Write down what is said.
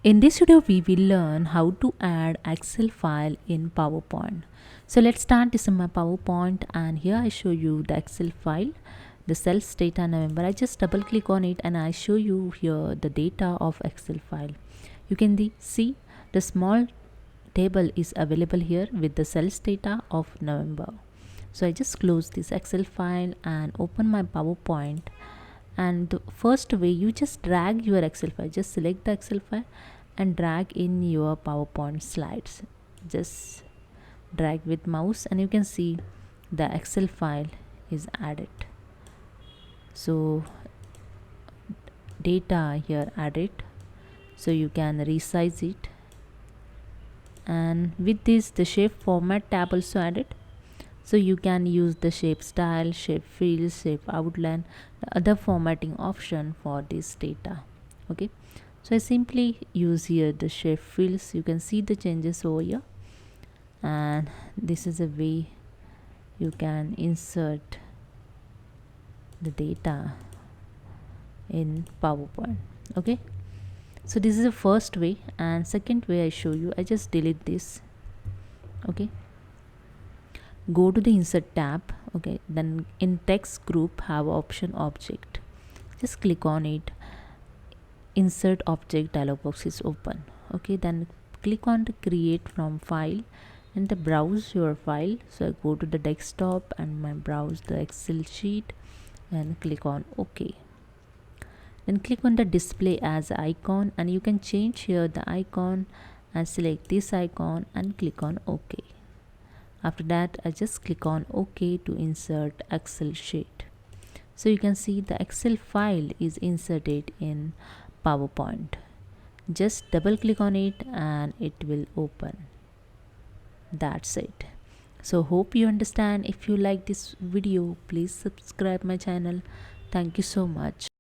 In this video, we will learn how to add Excel file in PowerPoint. So let's start. This is my PowerPoint, and here I show you the Excel file, the sales data November. I just double click on it and I show you here the data of Excel file. You can see the small table is available here with the sales data of November. So I just close this Excel file and open my PowerPoint. And the first way, you just drag your Excel file, just select the Excel file and drag in your PowerPoint slides. Just drag with mouse and you can see the Excel file is added. So data here added, so you can resize it, and with this the shape format tab also added. So you can use the shape style, shape fill, shape outline, the other formatting option for this data. Okay, so I simply use here the shape fills. You can see the changes over here, and this is a way you can insert the data in PowerPoint. Okay, so this is the first way, and second way I show you, I just delete this. Okay, go to the insert tab. Okay, then in text group have option object, just click on it. Insert object dialog box is open. Okay, then click on the create from file and the browse your file. So I go to the desktop and I browse the Excel sheet and click on OK. Then click on the display as icon, and you can change here the icon and select this icon and click on OK. After that, I just click on OK to insert Excel sheet. So you can see the Excel file is inserted in PowerPoint. Just double click on it and it will open. That's it. So hope you understand. If you like this video, please subscribe my channel. Thank you so much.